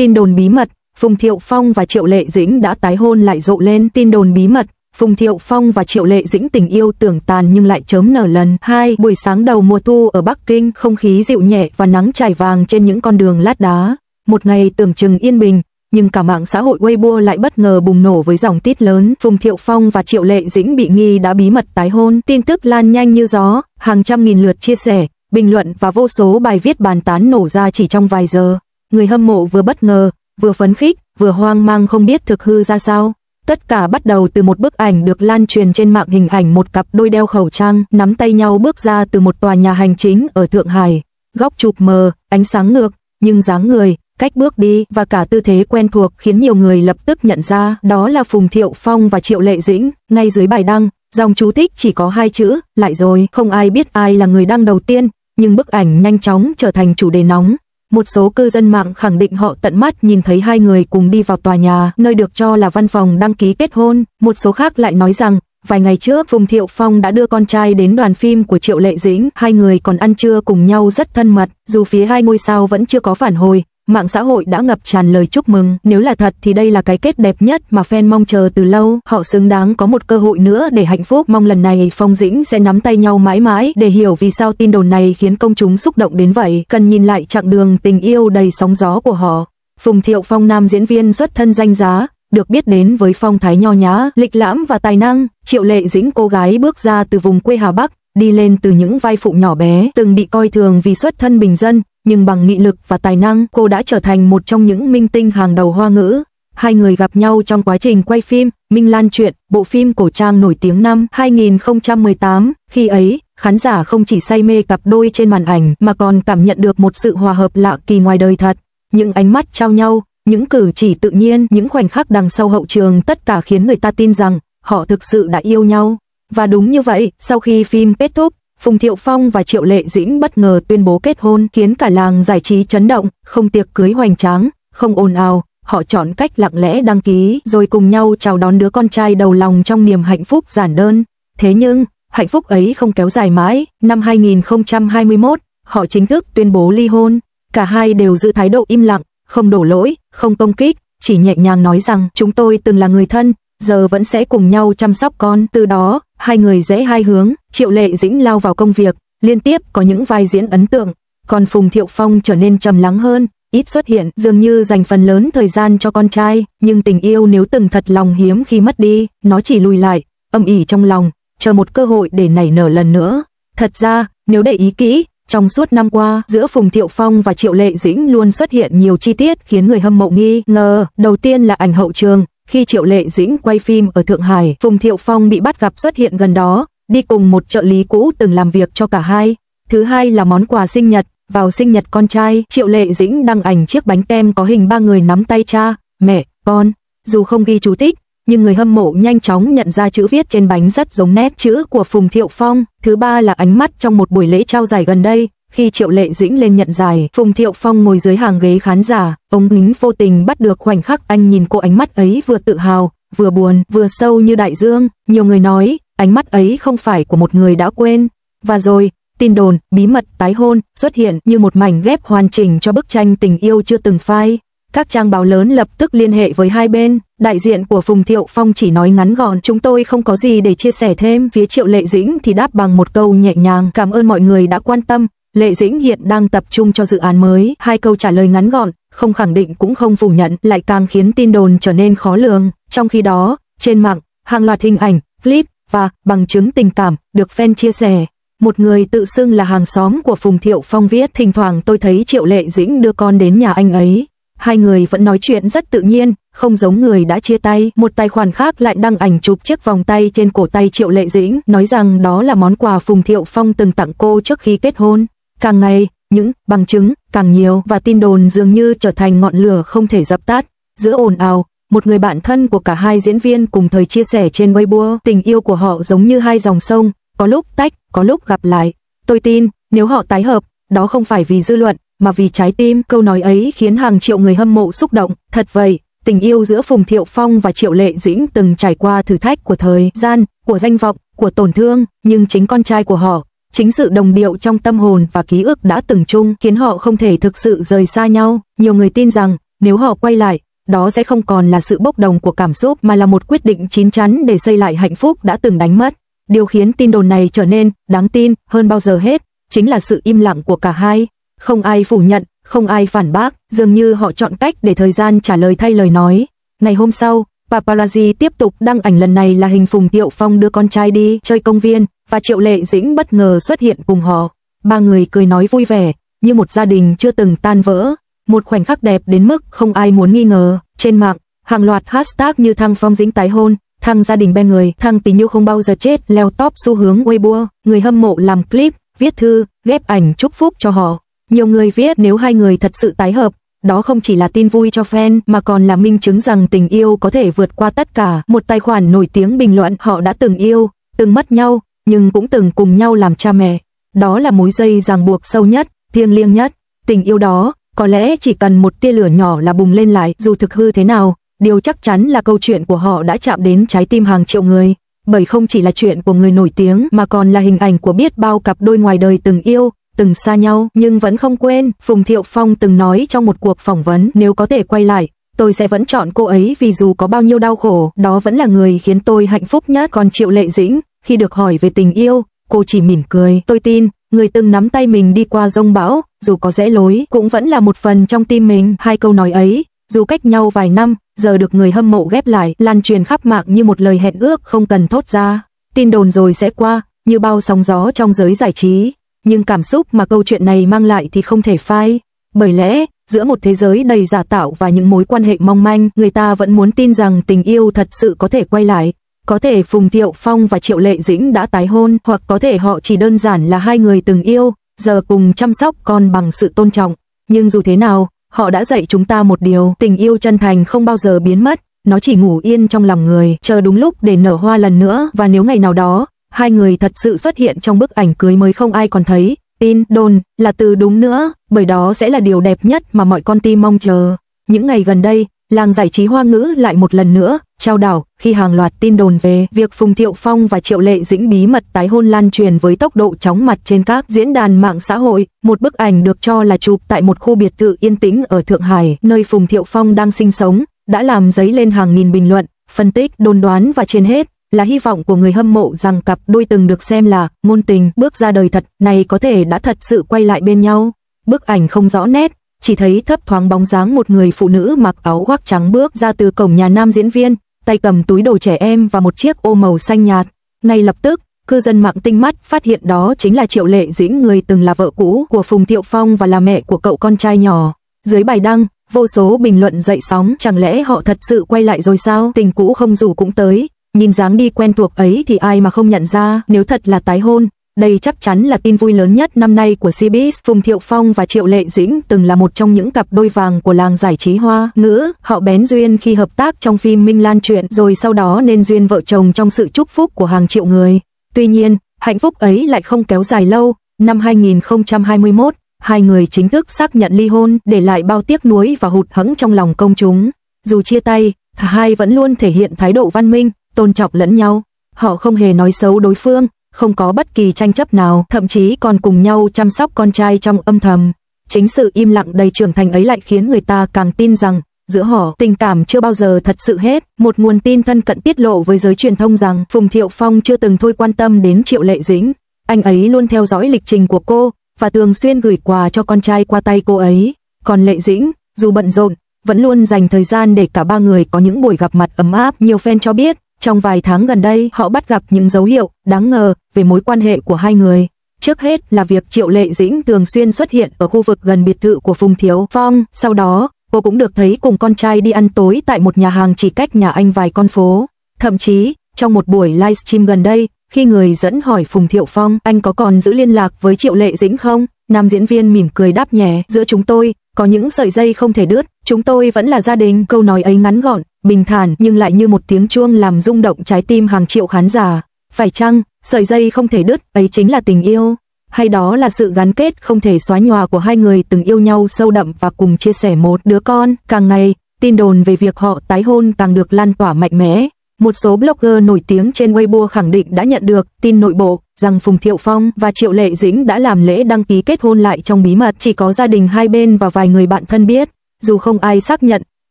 Tin đồn bí mật, Phùng Thiệu Phong và Triệu Lệ Dĩnh đã tái hôn lại rộ lên. Tin đồn bí mật, Phùng Thiệu Phong và Triệu Lệ Dĩnh tình yêu tưởng tàn nhưng lại chớm nở lần hai. Buổi sáng đầu mùa thu ở Bắc Kinh, không khí dịu nhẹ và nắng trải vàng trên những con đường lát đá. Một ngày tưởng chừng yên bình, nhưng cả mạng xã hội Weibo lại bất ngờ bùng nổ với dòng tít lớn. Phùng Thiệu Phong và Triệu Lệ Dĩnh bị nghi đã bí mật tái hôn. Tin tức lan nhanh như gió, hàng trăm nghìn lượt chia sẻ, bình luận và vô số bài viết bàn tán nổ ra chỉ trong vài giờ. Người hâm mộ vừa bất ngờ, vừa phấn khích, vừa hoang mang không biết thực hư ra sao. Tất cả bắt đầu từ một bức ảnh được lan truyền trên mạng, hình ảnh một cặp đôi đeo khẩu trang, nắm tay nhau bước ra từ một tòa nhà hành chính ở Thượng Hải. Góc chụp mờ, ánh sáng ngược, nhưng dáng người, cách bước đi và cả tư thế quen thuộc khiến nhiều người lập tức nhận ra đó là Phùng Thiệu Phong và Triệu Lệ Dĩnh. Ngay dưới bài đăng, dòng chú thích chỉ có hai chữ, lại rồi. Không ai biết ai là người đăng đầu tiên, nhưng bức ảnh nhanh chóng trở thành chủ đề nóng. Một số cư dân mạng khẳng định họ tận mắt nhìn thấy hai người cùng đi vào tòa nhà, nơi được cho là văn phòng đăng ký kết hôn. Một số khác lại nói rằng, vài ngày trước Phùng Thiệu Phong đã đưa con trai đến đoàn phim của Triệu Lệ Dĩnh, hai người còn ăn trưa cùng nhau rất thân mật. Dù phía hai ngôi sao vẫn chưa có phản hồi, mạng xã hội đã ngập tràn lời chúc mừng. Nếu là thật thì đây là cái kết đẹp nhất mà fan mong chờ từ lâu. Họ xứng đáng có một cơ hội nữa để hạnh phúc. Mong lần này Phong Dĩnh sẽ nắm tay nhau mãi mãi. Để hiểu vì sao tin đồn này khiến công chúng xúc động đến vậy, cần nhìn lại chặng đường tình yêu đầy sóng gió của họ. Phùng Thiệu Phong, nam diễn viên xuất thân danh giá, được biết đến với phong thái nho nhã, lịch lãm và tài năng. Triệu Lệ Dĩnh, cô gái bước ra từ vùng quê Hà Bắc, đi lên từ những vai phụ nhỏ bé, từng bị coi thường vì xuất thân bình dân, nhưng bằng nghị lực và tài năng, cô đã trở thành một trong những minh tinh hàng đầu Hoa ngữ. Hai người gặp nhau trong quá trình quay phim Minh Lan Truyện, bộ phim cổ trang nổi tiếng năm 2018. Khi ấy, khán giả không chỉ say mê cặp đôi trên màn ảnh mà còn cảm nhận được một sự hòa hợp lạ kỳ ngoài đời thật. Những ánh mắt trao nhau, những cử chỉ tự nhiên, những khoảnh khắc đằng sau hậu trường, tất cả khiến người ta tin rằng họ thực sự đã yêu nhau. Và đúng như vậy, sau khi phim kết thúc, Phùng Thiệu Phong và Triệu Lệ Dĩnh bất ngờ tuyên bố kết hôn, khiến cả làng giải trí chấn động. Không tiệc cưới hoành tráng, không ồn ào, họ chọn cách lặng lẽ đăng ký rồi cùng nhau chào đón đứa con trai đầu lòng trong niềm hạnh phúc giản đơn. Thế nhưng, hạnh phúc ấy không kéo dài mãi. Năm 2021, họ chính thức tuyên bố ly hôn. Cả hai đều giữ thái độ im lặng, không đổ lỗi, không công kích, chỉ nhẹ nhàng nói rằng chúng tôi từng là người thân, giờ vẫn sẽ cùng nhau chăm sóc con. Từ đó, hai người rẽ hai hướng. Triệu Lệ Dĩnh lao vào công việc, liên tiếp có những vai diễn ấn tượng, còn Phùng Thiệu Phong trở nên trầm lắng hơn, ít xuất hiện, dường như dành phần lớn thời gian cho con trai. Nhưng tình yêu nếu từng thật lòng hiếm khi mất đi, nó chỉ lùi lại, âm ỉ trong lòng, chờ một cơ hội để nảy nở lần nữa. Thật ra, nếu để ý kỹ, trong suốt năm qua, giữa Phùng Thiệu Phong và Triệu Lệ Dĩnh luôn xuất hiện nhiều chi tiết khiến người hâm mộ nghi ngờ. Đầu tiên là ảnh hậu trường, khi Triệu Lệ Dĩnh quay phim ở Thượng Hải, Phùng Thiệu Phong bị bắt gặp xuất hiện gần đó, đi cùng một trợ lý cũ từng làm việc cho cả hai. Thứ hai là món quà sinh nhật, vào sinh nhật con trai, Triệu Lệ Dĩnh đăng ảnh chiếc bánh kem có hình ba người nắm tay cha, mẹ, con. Dù không ghi chú thích, nhưng người hâm mộ nhanh chóng nhận ra chữ viết trên bánh rất giống nét chữ của Phùng Thiệu Phong. Thứ ba là ánh mắt trong một buổi lễ trao giải gần đây, khi Triệu Lệ Dĩnh lên nhận giải, Phùng Thiệu Phong ngồi dưới hàng ghế khán giả, ống kính vô tình bắt được khoảnh khắc anh nhìn cô, ánh mắt ấy vừa tự hào, vừa buồn, vừa sâu như đại dương. Nhiều người nói, ánh mắt ấy không phải của một người đã quên. Và rồi, tin đồn bí mật tái hôn xuất hiện như một mảnh ghép hoàn chỉnh cho bức tranh tình yêu chưa từng phai. Các trang báo lớn lập tức liên hệ với hai bên. Đại diện của Phùng Thiệu Phong chỉ nói ngắn gọn, chúng tôi không có gì để chia sẻ thêm. Phía Triệu Lệ Dĩnh thì đáp bằng một câu nhẹ nhàng, cảm ơn mọi người đã quan tâm. Lệ Dĩnh hiện đang tập trung cho dự án mới. Hai câu trả lời ngắn gọn, không khẳng định cũng không phủ nhận, lại càng khiến tin đồn trở nên khó lường. Trong khi đó, trên mạng, hàng loạt hình ảnh, clip và bằng chứng tình cảm được fan chia sẻ. Một người tự xưng là hàng xóm của Phùng Thiệu Phong viết, thỉnh thoảng tôi thấy Triệu Lệ Dĩnh đưa con đến nhà anh ấy. Hai người vẫn nói chuyện rất tự nhiên, không giống người đã chia tay. Một tài khoản khác lại đăng ảnh chụp chiếc vòng tay trên cổ tay Triệu Lệ Dĩnh, nói rằng đó là món quà Phùng Thiệu Phong từng tặng cô trước khi kết hôn. Càng ngày, những bằng chứng càng nhiều và tin đồn dường như trở thành ngọn lửa không thể dập tắt. Giữa ồn ào, một người bạn thân của cả hai diễn viên cùng thời chia sẻ trên Weibo, tình yêu của họ giống như hai dòng sông, có lúc tách, có lúc gặp lại. Tôi tin, nếu họ tái hợp, đó không phải vì dư luận, mà vì trái tim. Câu nói ấy khiến hàng triệu người hâm mộ xúc động. Thật vậy, tình yêu giữa Phùng Thiệu Phong và Triệu Lệ Dĩnh từng trải qua thử thách của thời gian, của danh vọng, của tổn thương, nhưng chính con trai của họ, chính sự đồng điệu trong tâm hồn và ký ức đã từng chung khiến họ không thể thực sự rời xa nhau. Nhiều người tin rằng, nếu họ quay lại, đó sẽ không còn là sự bốc đồng của cảm xúc mà là một quyết định chín chắn để xây lại hạnh phúc đã từng đánh mất. Điều khiến tin đồn này trở nên đáng tin hơn bao giờ hết, chính là sự im lặng của cả hai. Không ai phủ nhận, không ai phản bác, dường như họ chọn cách để thời gian trả lời thay lời nói. Ngày hôm sau, paparazzi tiếp tục đăng ảnh, lần này là hình Phùng Thiệu Phong đưa con trai đi chơi công viên, và Triệu Lệ Dĩnh bất ngờ xuất hiện cùng họ. Ba người cười nói vui vẻ, như một gia đình chưa từng tan vỡ. Một khoảnh khắc đẹp đến mức không ai muốn nghi ngờ. Trên mạng, hàng loạt hashtag như thăng Phong Dĩnh tái hôn, thăng gia đình bên người, thăng tình yêu không bao giờ chết leo top xu hướng Weibo. Người hâm mộ làm clip, viết thư, ghép ảnh chúc phúc cho họ. Nhiều người viết nếu hai người thật sự tái hợp, đó không chỉ là tin vui cho fan mà còn là minh chứng rằng tình yêu có thể vượt qua tất cả. Một tài khoản nổi tiếng bình luận họ đã từng yêu, từng mất nhau, nhưng cũng từng cùng nhau làm cha mẹ. Đó là mối dây ràng buộc sâu nhất, thiêng liêng nhất. Tình yêu đó, có lẽ chỉ cần một tia lửa nhỏ là bùng lên lại. Dù thực hư thế nào, điều chắc chắn là câu chuyện của họ đã chạm đến trái tim hàng triệu người. Bởi không chỉ là chuyện của người nổi tiếng mà còn là hình ảnh của biết bao cặp đôi ngoài đời từng yêu, từng xa nhau nhưng vẫn không quên. Phùng Thiệu Phong từng nói trong một cuộc phỏng vấn, nếu có thể quay lại, tôi sẽ vẫn chọn cô ấy vì dù có bao nhiêu đau khổ, đó vẫn là người khiến tôi hạnh phúc nhất. Còn Triệu Lệ Dĩnh, khi được hỏi về tình yêu, cô chỉ mỉm cười. Tôi tin, người từng nắm tay mình đi qua giông bão, dù có rẽ lối, cũng vẫn là một phần trong tim mình. Hai câu nói ấy, dù cách nhau vài năm, giờ được người hâm mộ ghép lại, lan truyền khắp mạng như một lời hẹn ước không cần thốt ra. Tin đồn rồi sẽ qua, như bao sóng gió trong giới giải trí. Nhưng cảm xúc mà câu chuyện này mang lại thì không thể phai. Bởi lẽ, giữa một thế giới đầy giả tạo và những mối quan hệ mong manh, người ta vẫn muốn tin rằng tình yêu thật sự có thể quay lại. Có thể Phùng Thiệu Phong và Triệu Lệ Dĩnh đã tái hôn, hoặc có thể họ chỉ đơn giản là hai người từng yêu, giờ cùng chăm sóc con bằng sự tôn trọng. Nhưng dù thế nào, họ đã dạy chúng ta một điều, tình yêu chân thành không bao giờ biến mất, nó chỉ ngủ yên trong lòng người, chờ đúng lúc để nở hoa lần nữa. Và nếu ngày nào đó, hai người thật sự xuất hiện trong bức ảnh cưới mới không ai còn thấy, tin đồn là từ đúng nữa, bởi đó sẽ là điều đẹp nhất mà mọi con tim mong chờ. Những ngày gần đây, làng giải trí Hoa ngữ lại một lần nữa chao đảo khi hàng loạt tin đồn về việc Phùng Thiệu Phong và Triệu Lệ Dĩnh bí mật tái hôn lan truyền với tốc độ chóng mặt trên các diễn đàn mạng xã hội. Một bức ảnh được cho là chụp tại một khu biệt thự yên tĩnh ở Thượng Hải, nơi Phùng Thiệu Phong đang sinh sống, đã làm dấy lên hàng nghìn bình luận, phân tích, đồn đoán và trên hết là hy vọng của người hâm mộ rằng cặp đôi từng được xem là ngôn tình bước ra đời thật này có thể đã thật sự quay lại bên nhau. Bức ảnh không rõ nét, chỉ thấy thấp thoáng bóng dáng một người phụ nữ mặc áo khoác trắng bước ra từ cổng nhà nam diễn viên, tay cầm túi đồ trẻ em và một chiếc ô màu xanh nhạt. Ngay lập tức, cư dân mạng tinh mắt phát hiện đó chính là Triệu Lệ Dĩnh, người từng là vợ cũ của Phùng Thiệu Phong và là mẹ của cậu con trai nhỏ. Dưới bài đăng, vô số bình luận dậy sóng, chẳng lẽ họ thật sự quay lại rồi sao? Tình cũ không rủ cũng tới. Nhìn dáng đi quen thuộc ấy thì ai mà không nhận ra, nếu thật là tái hôn, đây chắc chắn là tin vui lớn nhất năm nay của Showbiz. Phùng Thiệu Phong và Triệu Lệ Dĩnh từng là một trong những cặp đôi vàng của làng giải trí Hoa ngữ. Họ bén duyên khi hợp tác trong phim Minh Lan truyện, rồi sau đó nên duyên vợ chồng trong sự chúc phúc của hàng triệu người. Tuy nhiên, hạnh phúc ấy lại không kéo dài lâu. Năm 2021, hai người chính thức xác nhận ly hôn, để lại bao tiếc nuối và hụt hẫng trong lòng công chúng. Dù chia tay, cả hai vẫn luôn thể hiện thái độ văn minh, tôn trọng lẫn nhau. Họ không hề nói xấu đối phương, không có bất kỳ tranh chấp nào, thậm chí còn cùng nhau chăm sóc con trai trong âm thầm. Chính sự im lặng đầy trưởng thành ấy lại khiến người ta càng tin rằng giữa họ tình cảm chưa bao giờ thật sự hết. Một nguồn tin thân cận tiết lộ với giới truyền thông rằng Phùng Thiệu Phong chưa từng thôi quan tâm đến Triệu Lệ Dĩnh. Anh ấy luôn theo dõi lịch trình của cô và thường xuyên gửi quà cho con trai qua tay cô ấy. Còn Lệ Dĩnh, dù bận rộn, vẫn luôn dành thời gian để cả ba người có những buổi gặp mặt ấm áp. Nhiều fan cho biết, trong vài tháng gần đây, họ bắt gặp những dấu hiệu đáng ngờ về mối quan hệ của hai người. Trước hết là việc Triệu Lệ Dĩnh thường xuyên xuất hiện ở khu vực gần biệt thự của Phùng Thiệu Phong. Sau đó, cô cũng được thấy cùng con trai đi ăn tối tại một nhà hàng chỉ cách nhà anh vài con phố. Thậm chí, trong một buổi livestream gần đây, khi người dẫn hỏi Phùng Thiệu Phong, anh có còn giữ liên lạc với Triệu Lệ Dĩnh không? Nam diễn viên mỉm cười đáp nhẹ, giữa chúng tôi có những sợi dây không thể đứt, chúng tôi vẫn là gia đình. Câu nói ấy ngắn gọn, bình thản nhưng lại như một tiếng chuông làm rung động trái tim hàng triệu khán giả. Phải chăng, sợi dây không thể đứt ấy chính là tình yêu? Hay đó là sự gắn kết không thể xóa nhòa của hai người từng yêu nhau sâu đậm và cùng chia sẻ một đứa con? Càng ngày, tin đồn về việc họ tái hôn càng được lan tỏa mạnh mẽ. Một số blogger nổi tiếng trên Weibo khẳng định đã nhận được tin nội bộ rằng Phùng Thiệu Phong và Triệu Lệ Dĩnh đã làm lễ đăng ký kết hôn lại trong bí mật, chỉ có gia đình hai bên và vài người bạn thân biết. Dù không ai xác nhận,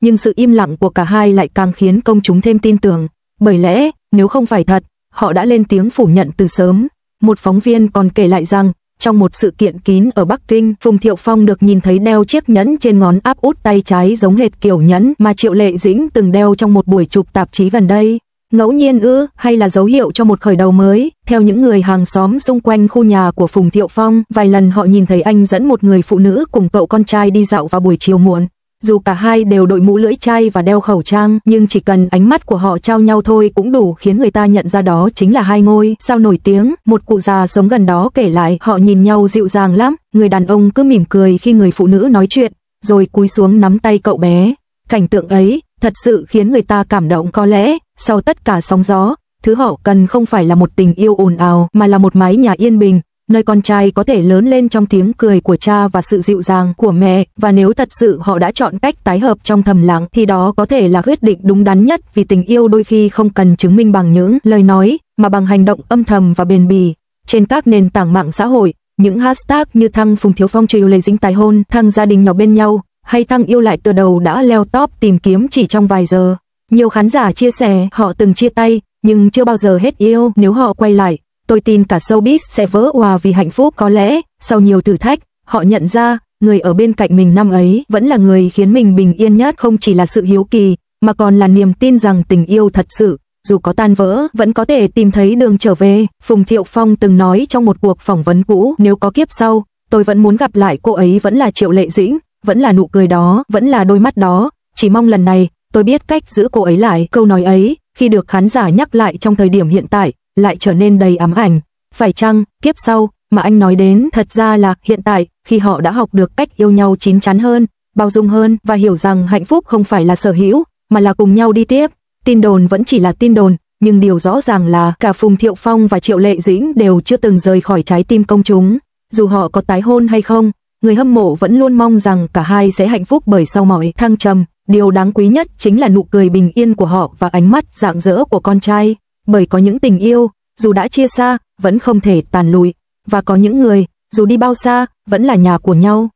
nhưng sự im lặng của cả hai lại càng khiến công chúng thêm tin tưởng. Bởi lẽ, nếu không phải thật, họ đã lên tiếng phủ nhận từ sớm. Một phóng viên còn kể lại rằng, trong một sự kiện kín ở Bắc Kinh, Phùng Thiệu Phong được nhìn thấy đeo chiếc nhẫn trên ngón áp út tay trái giống hệt kiểu nhẫn mà Triệu Lệ Dĩnh từng đeo trong một buổi chụp tạp chí gần đây. Ngẫu nhiên ư, hay là dấu hiệu cho một khởi đầu mới? Theo những người hàng xóm xung quanh khu nhà của Phùng Thiệu Phong, vài lần họ nhìn thấy anh dẫn một người phụ nữ cùng cậu con trai đi dạo vào buổi chiều muộn. Dù cả hai đều đội mũ lưỡi chai và đeo khẩu trang, nhưng chỉ cần ánh mắt của họ trao nhau thôi cũng đủ khiến người ta nhận ra đó chính là hai ngôi sao nổi tiếng. Một cụ già sống gần đó kể lại, họ nhìn nhau dịu dàng lắm, người đàn ông cứ mỉm cười khi người phụ nữ nói chuyện, rồi cúi xuống nắm tay cậu bé. Cảnh tượng ấy thật sự khiến người ta cảm động. Có lẽ, sau tất cả sóng gió, thứ họ cần không phải là một tình yêu ồn ào, mà là một mái nhà yên bình, nơi con trai có thể lớn lên trong tiếng cười của cha và sự dịu dàng của mẹ. Và nếu thật sự họ đã chọn cách tái hợp trong thầm lặng, thì đó có thể là quyết định đúng đắn nhất, vì tình yêu đôi khi không cần chứng minh bằng những lời nói, mà bằng hành động âm thầm và bền bỉ. Trên các nền tảng mạng xã hội, những hashtag như thăng Phùng Thiệu Phong Triệu Lệ Dĩnh tái hôn, thăng gia đình nhỏ bên nhau, hay thăng yêu lại từ đầu đã leo top tìm kiếm chỉ trong vài giờ. Nhiều khán giả chia sẻ họ từng chia tay, nhưng chưa bao giờ hết yêu. Nếu họ quay lại, tôi tin cả showbiz sẽ vỡ òa vì hạnh phúc. Có lẽ, sau nhiều thử thách, họ nhận ra, người ở bên cạnh mình năm ấy vẫn là người khiến mình bình yên nhất. Không chỉ là sự hiếu kỳ, mà còn là niềm tin rằng tình yêu thật sự, dù có tan vỡ, vẫn có thể tìm thấy đường trở về. Phùng Thiệu Phong từng nói trong một cuộc phỏng vấn cũ, nếu có kiếp sau, tôi vẫn muốn gặp lại cô ấy, vẫn là Triệu Lệ Dĩnh, vẫn là nụ cười đó, vẫn là đôi mắt đó, chỉ mong lần này, tôi biết cách giữ cô ấy lại. Câu nói ấy, khi được khán giả nhắc lại trong thời điểm hiện tại, lại trở nên đầy ám ảnh. Phải chăng, kiếp sau, mà anh nói đến thật ra là hiện tại, khi họ đã học được cách yêu nhau chín chắn hơn, bao dung hơn, và hiểu rằng hạnh phúc không phải là sở hữu, mà là cùng nhau đi tiếp. Tin đồn vẫn chỉ là tin đồn, nhưng điều rõ ràng là cả Phùng Thiệu Phong và Triệu Lệ Dĩnh đều chưa từng rời khỏi trái tim công chúng. Dù họ có tái hôn hay không, người hâm mộ vẫn luôn mong rằng cả hai sẽ hạnh phúc, bởi sau mọi thăng trầm, điều đáng quý nhất chính là nụ cười bình yên của họ và ánh mắt rạng rỡ của con trai. Bởi có những tình yêu, dù đã chia xa, vẫn không thể tàn lụi, và có những người, dù đi bao xa, vẫn là nhà của nhau.